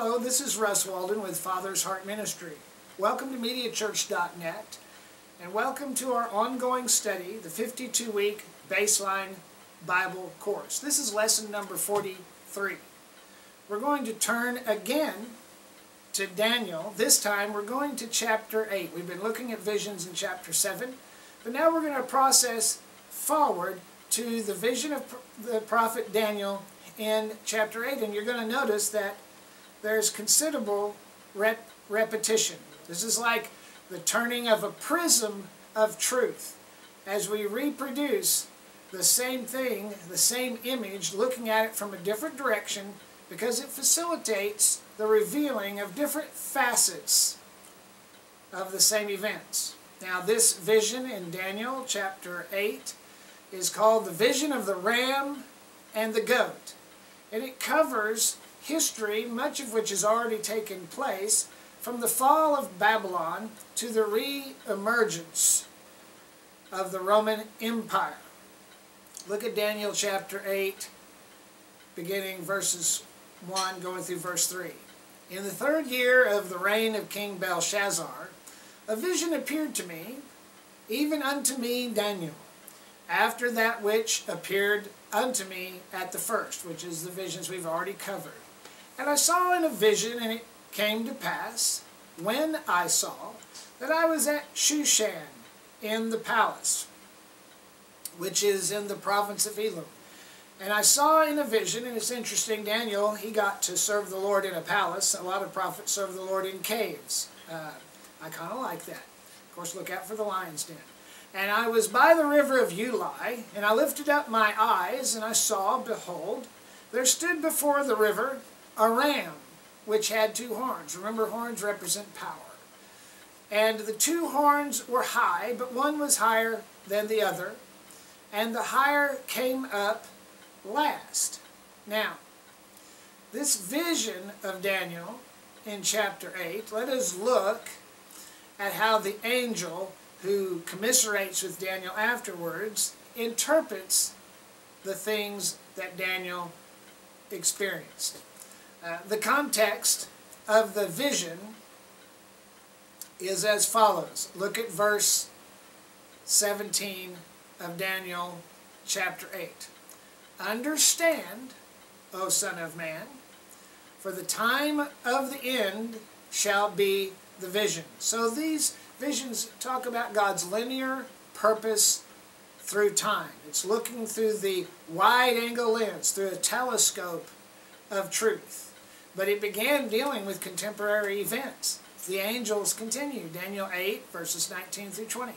Hello, this is Russ Walden with Father's Heart Ministry. Welcome to MediaChurch.net, and welcome to our ongoing study, the 52-week Baseline Bible course. This is lesson number 43. We're going to turn again to Daniel. This time we're going to chapter 8. We've been looking at visions in chapter 7, but now we're going to process forward to the vision of the prophet Daniel in chapter 8, and you're going to notice that there's considerable repetition. This is like the turning of a prism of truth as we reproduce the same thing, the same image, looking at it from a different direction, because it facilitates the revealing of different facets of the same events. Now, this vision in Daniel chapter 8 is called the vision of the ram and the goat, and it covers history, much of which has already taken place, from the fall of Babylon to the re-emergence of the Roman Empire. Look at Daniel chapter 8, beginning verses 1, going through verse 3. In the 3rd year of the reign of King Belshazzar, a vision appeared to me, even unto me Daniel, after that which appeared unto me at the first, which is the visions we've already covered. And I saw in a vision, and it came to pass, when I saw, that I was at Shushan in the palace, which is in the province of Elam. And I saw in a vision, and it's interesting, Daniel, he got to serve the Lord in a palace. A lot of prophets serve the Lord in caves. I kind of like that. Of course, look out for the lion's den. And I was by the river of Ulai, and I lifted up my eyes, and I saw, behold, there stood before the river a ram, which had 2 horns. Remember, horns represent power. And the 2 horns were high, but one was higher than the other, and the higher came up last. Now, this vision of Daniel in chapter 8, let us look at how the angel who commiserates with Daniel afterwards interprets the things that Daniel experienced. The context of the vision is as follows. Look at verse 17 of Daniel chapter 8. Understand, O Son of Man, for the time of the end shall be the vision. So these visions talk about God's linear purpose through time. It's looking through the wide-angle lens, through a telescope of truth. But it began dealing with contemporary events. The angels continue. Daniel 8, verses 19 through 20.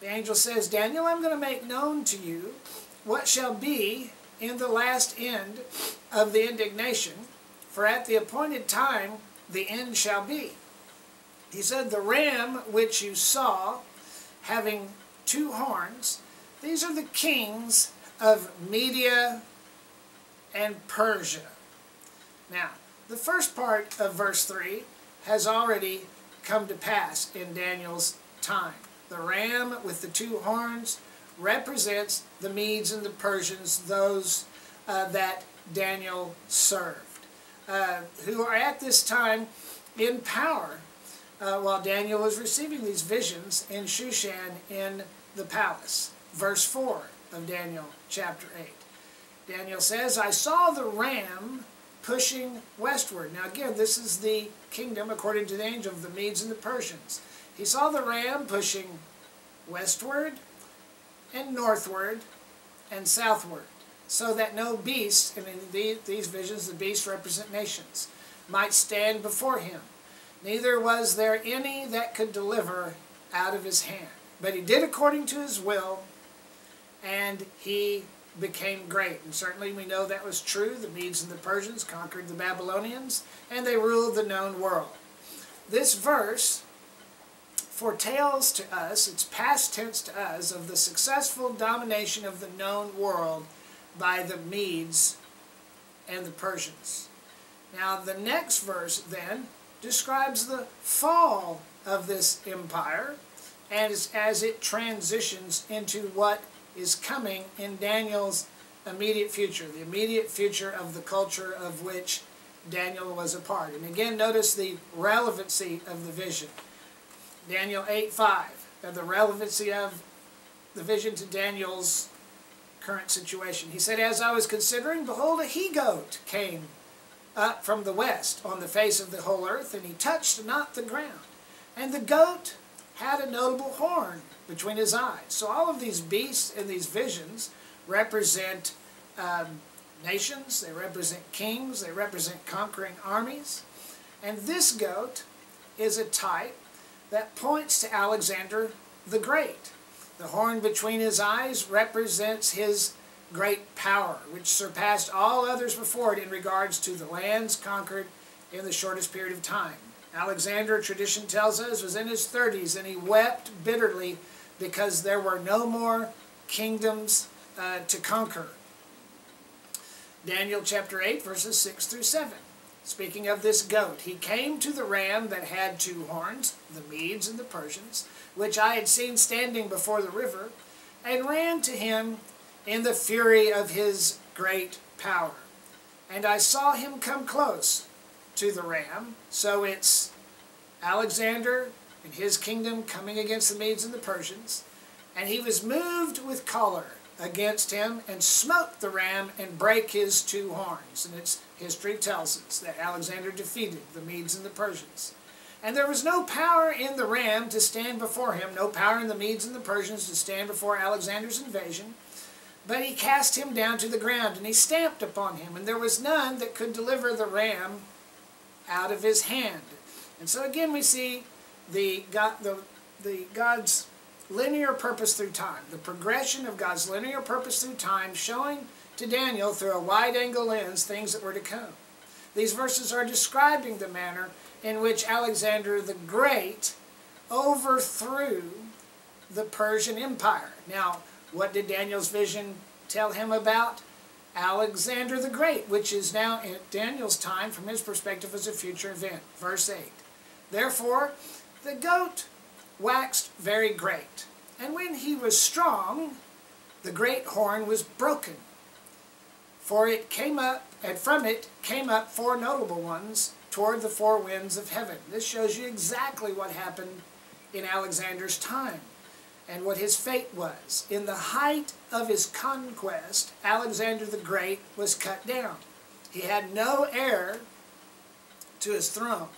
The angel says, Daniel, I'm going to make known to you what shall be in the last end of the indignation, for at the appointed time the end shall be. He said, the ram which you saw, having 2 horns, these are the kings of Media and Persia. Now, the first part of verse 3 has already come to pass in Daniel's time. The ram with the 2 horns represents the Medes and the Persians, those that Daniel served, who are at this time in power while Daniel was receiving these visions in Shushan in the palace. Verse 4 of Daniel chapter 8. Daniel says, I saw the ram pushing westward. Now again, this is the kingdom, according to the angel, of the Medes and the Persians. He saw the ram pushing westward and northward and southward, so that no beast, and in these visions the beasts represent nations, might stand before him. Neither was there any that could deliver out of his hand. But he did according to his will, and he became great. And certainly we know that was true. The Medes and the Persians conquered the Babylonians, and they ruled the known world. This verse foretells to us, it's past tense to us, of the successful domination of the known world by the Medes and the Persians. Now the next verse then describes the fall of this empire and as it transitions into what is coming in Daniel's immediate future, the immediate future of the culture of which Daniel was a part. And again, notice the relevancy of the vision. Daniel 8:5, the relevancy of the vision to Daniel's current situation. He said, "As I was considering, behold, a he-goat came up from the west on the face of the whole earth, and he touched not the ground. And the goat had a notable horn between his eyes." So all of these beasts in these visions represent nations, they represent kings, they represent conquering armies. And this goat is a type that points to Alexander the Great. The horn between his eyes represents his great power, which surpassed all others before it in regards to the lands conquered in the shortest period of time. Alexander, tradition tells us, was in his 30s, and he wept bitterly because there were no more kingdoms to conquer. Daniel chapter 8, verses 6 through 7. Speaking of this goat, "He came to the ram that had 2 horns, the Medes and the Persians, which I had seen standing before the river, and ran to him in the fury of his great power. And I saw him come close to the ram." So it's Alexander and his kingdom coming against the Medes and the Persians. "And he was moved with choler against him, and smote the ram, and brake his 2 horns." And its history tells us that Alexander defeated the Medes and the Persians. "And there was no power in the ram to stand before him," no power in the Medes and the Persians to stand before Alexander's invasion, "but he cast him down to the ground, and he stamped upon him, and there was none that could deliver the ram out of his hand." And so again we see God's linear purpose through time, the progression of God's linear purpose through time, showing to Daniel through a wide-angle lens things that were to come. These verses are describing the manner in which Alexander the Great overthrew the Persian Empire. Now, what did Daniel's vision tell him about? Alexander the Great, which is now in Daniel's time, from his perspective, as a future event. Verse 8. "Therefore the goat waxed very great, and when he was strong, the great horn was broken. For it came up, and from it came up 4 notable ones toward the 4 winds of heaven." This shows you exactly what happened in Alexander's time and what his fate was. In the height of his conquest, Alexander the Great was cut down. He had no heir to his throne.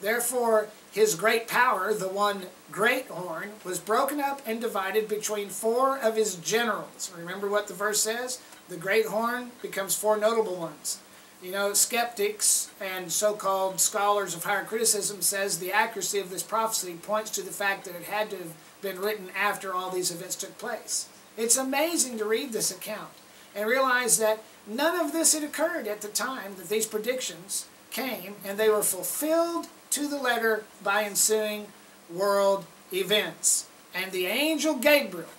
Therefore, his great power, the one great horn, was broken up and divided between 4 of his generals. Remember what the verse says? The great horn becomes 4 notable ones. You know, skeptics and so-called scholars of higher criticism says the accuracy of this prophecy points to the fact that it had to have been written after all these events took place. It's amazing to read this account and realize that none of this had occurred at the time that these predictions came, and they were fulfilled to the letter by ensuing world events. And the angel Gabriel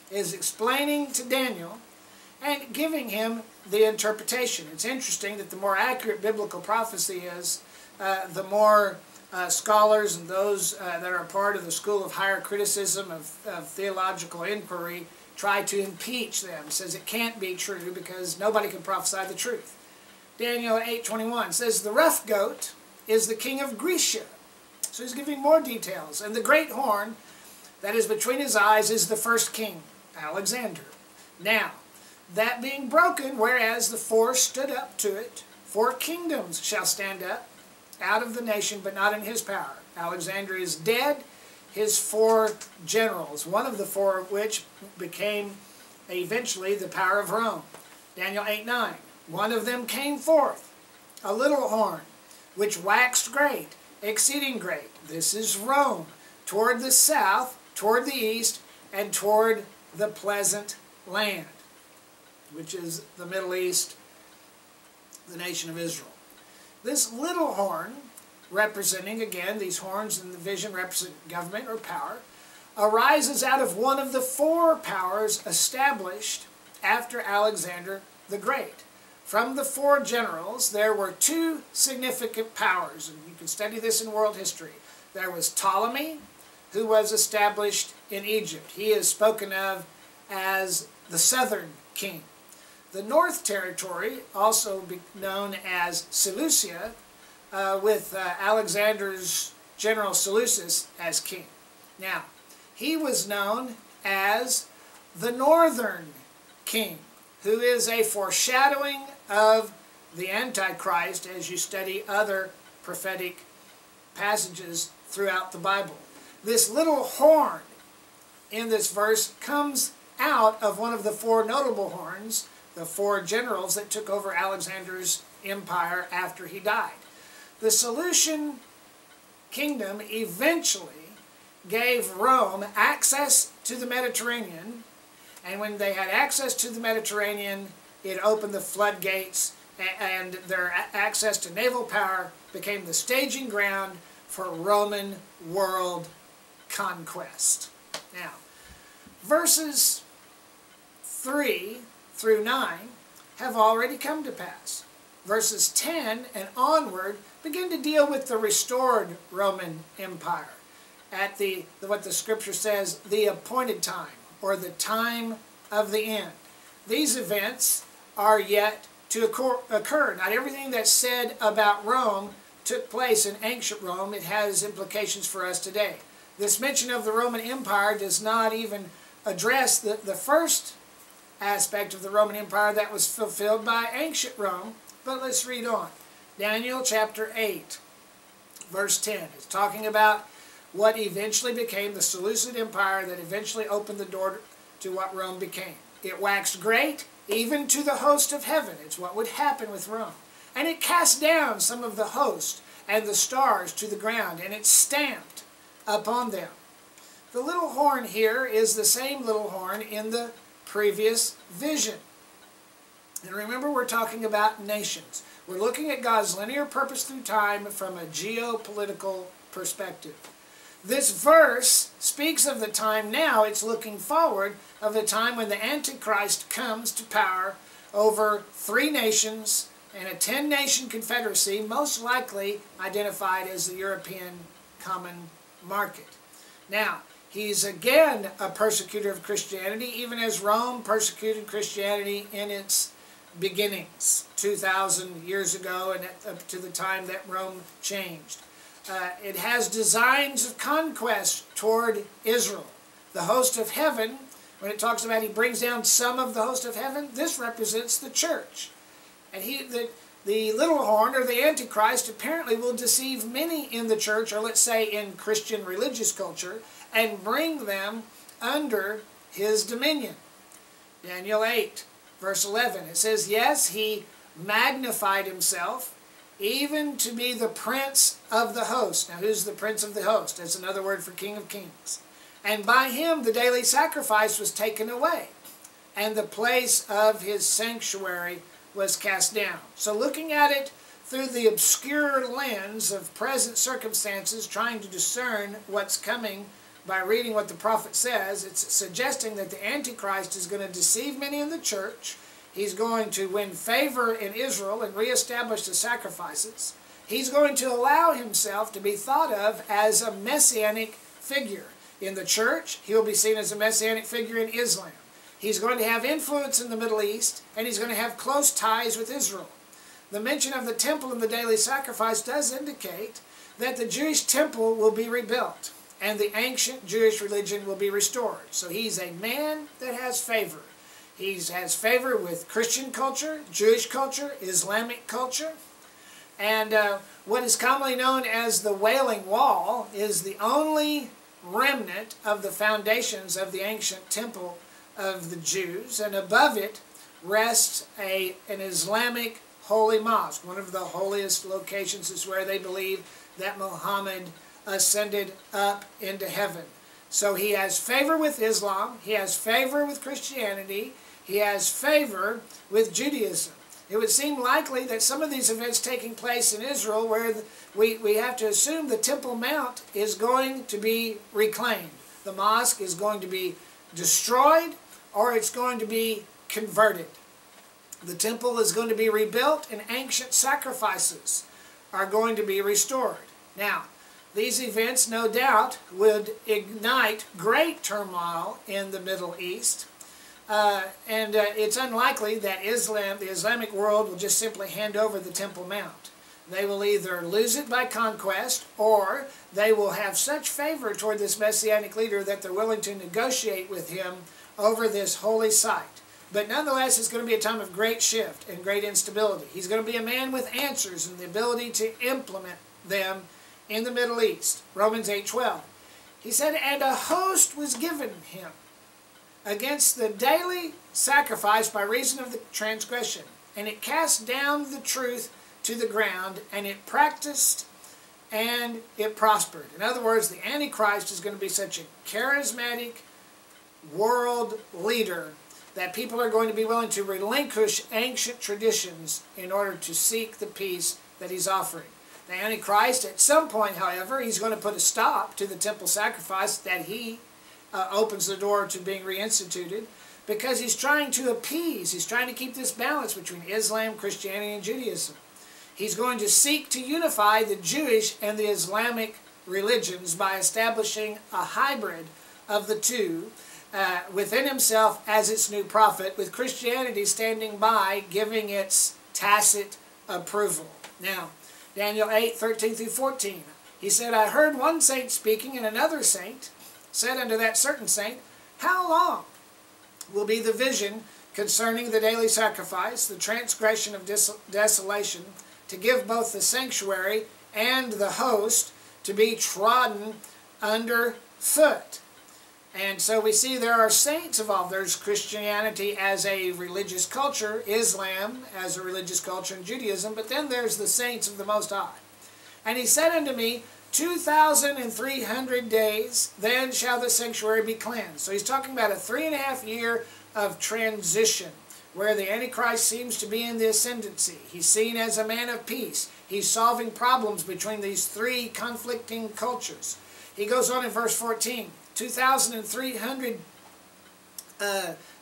is explaining to Daniel and giving him the interpretation. It's interesting that the more accurate biblical prophecy is, the more scholars and those that are part of the school of higher criticism of theological inquiry try to impeach them. Says it can't be true because nobody can prophesy the truth. Daniel 8:21 says the rough goat is the king of Grecia. So he's giving more details. And the great horn that is between his eyes is the first king, Alexander. Now, that being broken, whereas the 4 stood up to it, 4 kingdoms shall stand up out of the nation, but not in his power. Alexander is dead. His 4 generals, one of the 4 of which became eventually the power of Rome. Daniel 8:9, one of them came forth, a little horn, which waxed great, exceeding great. This is Rome, toward the south, toward the east, and toward the pleasant land, which is the Middle East, the nation of Israel. This little horn, representing, again, these horns in the vision represent government or power, arises out of one of the 4 powers established after Alexander the Great. From the 4 generals, there were 2 significant powers, and you can study this in world history. There was Ptolemy, who was established in Egypt. He is spoken of as the southern king. The North Territory, also known as Seleucia, with Alexander's general Seleucus as king. Now, he was known as the Northern King, who is a foreshadowing of the Antichrist as you study other prophetic passages throughout the Bible. This little horn in this verse comes out of one of the four notable horns, the four generals that took over Alexander's empire after he died. The Seleucian kingdom eventually gave Rome access to the Mediterranean, and when they had access to the Mediterranean, it opened the floodgates, and their access to naval power became the staging ground for Roman world conquest. Now, verses 3 through 9 have already come to pass. Verses 10 and onward begin to deal with the restored Roman Empire at what the scripture says, the appointed time, or the time of the end. These events are yet to occur. Not everything that's said about Rome took place in ancient Rome. It has implications for us today. This mention of the Roman Empire does not even address the first aspect of the Roman Empire that was fulfilled by ancient Rome. But let's read on. Daniel chapter 8, verse 10. It's talking about what eventually became the Seleucid Empire that eventually opened the door to what Rome became. It waxed great, even to the host of heaven. It's what would happen with Rome. And it cast down some of the host and the stars to the ground, and it stamped upon them. The little horn here is the same little horn in the previous vision. And remember, we're talking about nations. We're looking at God's linear purpose through time from a geopolitical perspective. This verse speaks of the time now, it's looking forward, of the time when the Antichrist comes to power over 3 nations and a 10-nation confederacy, most likely identified as the European Common Market. Now, he's again a persecutor of Christianity, even as Rome persecuted Christianity in its beginnings, 2,000 years ago and up to the time that Rome changed. It has designs of conquest toward Israel. The host of heaven, when it talks about he brings down some of the host of heaven, this represents the church. And the little horn, or the Antichrist, apparently will deceive many in the church, or let's say in Christian religious culture, and bring them under his dominion. Daniel 8, verse 11, it says, yes, he magnified himself, even to be the prince of the host. Now, who's the prince of the host? That's another word for King of Kings. And by him the daily sacrifice was taken away, and the place of his sanctuary was cast down. So looking at it through the obscure lens of present circumstances, trying to discern what's coming by reading what the prophet says, it's suggesting that the Antichrist is going to deceive many in the church. He's going to win favor in Israel and reestablish the sacrifices. He's going to allow himself to be thought of as a messianic figure. In the church, he will be seen as a messianic figure in Islam. He's going to have influence in the Middle East, and he's going to have close ties with Israel. The mention of the temple and the daily sacrifice does indicate that the Jewish temple will be rebuilt, and the ancient Jewish religion will be restored. So he's a man that has favor. He has favor with Christian culture, Jewish culture, Islamic culture. And what is commonly known as the Wailing Wall is the only remnant of the foundations of the ancient temple of the Jews. And above it rests an Islamic holy mosque. One of the holiest locations is where they believe that Muhammad ascended up into heaven. So he has favor with Islam, he has favor with Christianity, he has favor with Judaism. It would seem likely that some of these events taking place in Israel, where we have to assume the Temple Mount is going to be reclaimed. The mosque is going to be destroyed, or it's going to be converted. The temple is going to be rebuilt, and ancient sacrifices are going to be restored. Now, these events, no doubt, would ignite great turmoil in the Middle East. It's unlikely that the Islamic world will just simply hand over the Temple Mount. They will either lose it by conquest, or they will have such favor toward this Messianic leader that they're willing to negotiate with him over this holy site. But nonetheless, it's going to be a time of great shift and great instability. He's going to be a man with answers and the ability to implement them in the Middle East. Romans 8:12. He said, "And a host was given him against the daily sacrifice by reason of the transgression. And it cast down the truth to the ground, and it practiced, and it prospered." In other words, the Antichrist is going to be such a charismatic world leader that people are going to be willing to relinquish ancient traditions in order to seek the peace that he's offering. The Antichrist, at some point, however, he's going to put a stop to the temple sacrifice that he opens the door to being reinstituted, because he's trying to appease, he's trying to keep this balance between Islam, Christianity, and Judaism. He's going to seek to unify the Jewish and the Islamic religions by establishing a hybrid of the two within himself as its new prophet, with Christianity standing by, giving its tacit approval. Now, Daniel 8:13-14, he said, "I heard one saint speaking, and another saint said unto that certain saint, How long will be the vision concerning the daily sacrifice, the transgression of desolation, to give both the sanctuary and the host to be trodden under foot?" And so we see there are saints involved. There's Christianity as a religious culture, Islam as a religious culture, and Judaism, but then there's the saints of the Most High. "And he said unto me, 2,300 days, then shall the sanctuary be cleansed." So he's talking about a 3.5 year of transition, where the Antichrist seems to be in the ascendancy. He's seen as a man of peace. He's solving problems between these three conflicting cultures. He goes on in verse 14, 2,300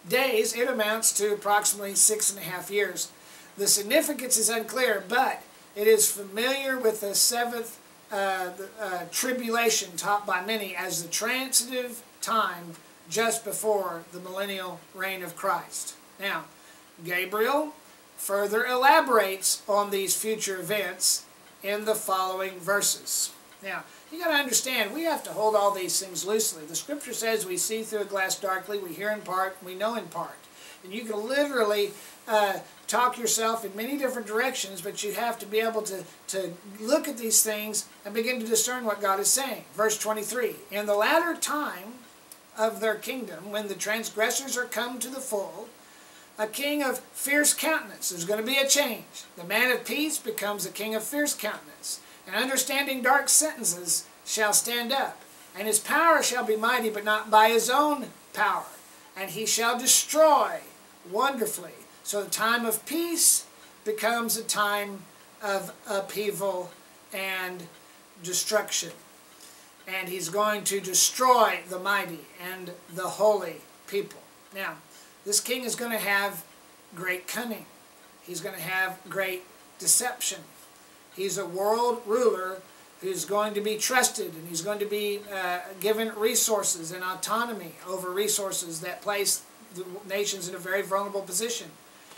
days, it amounts to approximately 6.5 years. The significance is unclear, but it is familiar with the seventh tribulation taught by many as the transitive time just before the millennial reign of Christ. Now, Gabriel further elaborates on these future events in the following verses. Now, you got to understand, we have to hold all these things loosely. The Scripture says we see through a glass darkly, we hear in part, we know in part. And you can literally talk yourself in many different directions, but you have to be able to look at these things and begin to discern what God is saying. Verse 23, "In the latter time of their kingdom, when the transgressors are come to the full, a king of fierce countenance." There's going to be a change. The man of peace becomes a king of fierce countenance. "And understanding dark sentences shall stand up. And his power shall be mighty, but not by his own power. And he shall destroy wonderfully." So the time of peace becomes a time of upheaval and destruction. And he's going to destroy the mighty and the holy people. Now, this king is going to have great cunning. He's going to have great deception. He's a world ruler who's going to be trusted, and he's going to be given resources and autonomy over resources that place the nations in a very vulnerable position.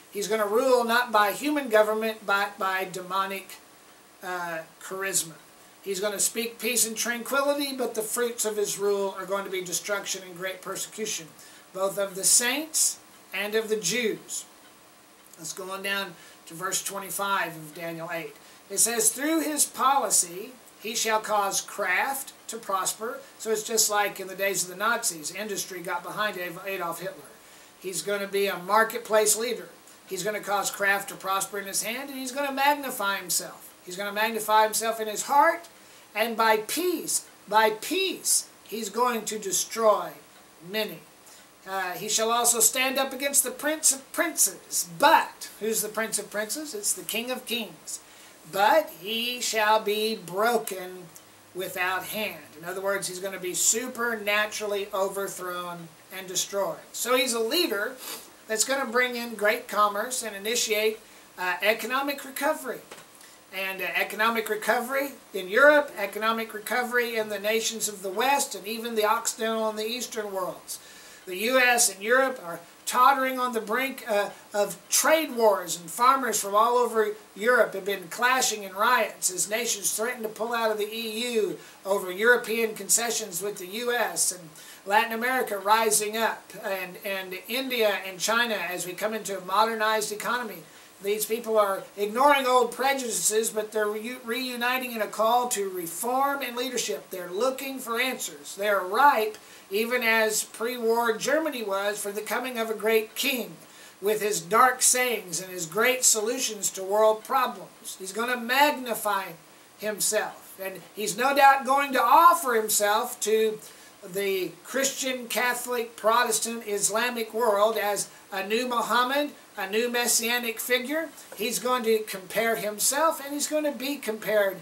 He's going to rule not by human government, but by demonic charisma. He's going to speak peace and tranquility, but the fruits of his rule are going to be destruction and great persecution, both of the saints and of the Jews. Let's go on down to verse 25 of Daniel 8. It says, "Through his policy he shall cause craft to prosper." So it's just like in the days of the Nazis, industry got behind Adolf Hitler. He's going to be a marketplace leader. He's going to cause craft to prosper in his hand, and he's going to magnify himself. He's going to magnify himself in his heart, and by peace, he's going to destroy many. He shall also stand up against the prince of princes. But, who's the prince of princes? It's the king of kings. "But he shall be broken without hand." In other words, he's going to be supernaturally overthrown and destroyed. So he's a leader that's going to bring in great commerce and initiate economic recovery. And economic recovery in Europe, economic recovery in the nations of the West, and even the Occidental and the Eastern worlds. The U.S. and Europe are tottering on the brink of trade wars, and farmers from all over Europe have been clashing in riots as nations threaten to pull out of the EU over European concessions with the U.S., and Latin America rising up, and India and China as we come into a modernized economy. These people are ignoring old prejudices, but they're reuniting in a call to reform and leadership. They're looking for answers. They're ripe, even as pre-war Germany was, for the coming of a great king with his dark sayings and his great solutions to world problems. He's going to magnify himself, and he's no doubt going to offer himself to the Christian, Catholic, Protestant, Islamic world as a new Muhammad, a new messianic figure. He's going to compare himself, and he's going to be compared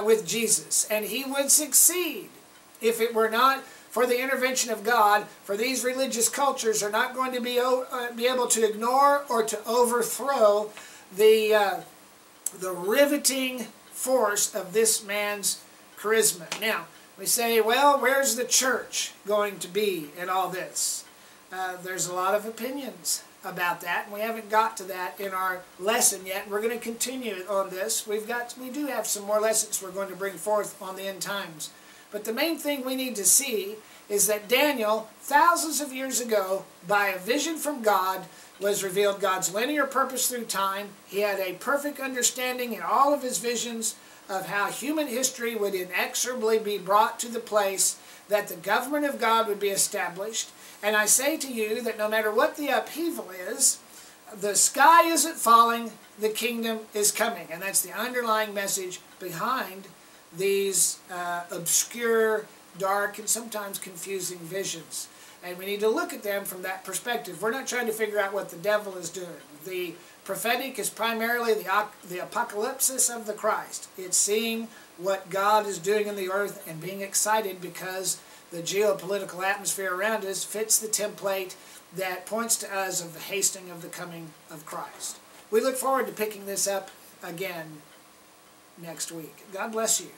with Jesus. And he would succeed if it were not for the intervention of God. For these religious cultures are not going to be able to ignore or to overthrow the riveting force of this man's charisma. Now, we say, well, where's the church going to be in all this? There's a lot of opinions about that, and we haven't got to that in our lesson yet. We're going to continue on this. We do have some more lessons we're going to bring forth on the end times. But the main thing we need to see is that Daniel, thousands of years ago, by a vision from God, was revealed God's linear purpose through time. He had a perfect understanding in all of his visions of how human history would inexorably be brought to the place that the government of God would be established. And I say to you that no matter what the upheaval is, the sky isn't falling, the kingdom is coming. And that's the underlying message behind these obscure, dark, and sometimes confusing visions. And we need to look at them from that perspective. We're not trying to figure out what the devil is doing. The prophetic is primarily the apocalypse of the Christ. It's seeing what God is doing in the earth and being excited because the geopolitical atmosphere around us fits the template that points to us of the hastening of the coming of Christ. We look forward to picking this up again next week. God bless you.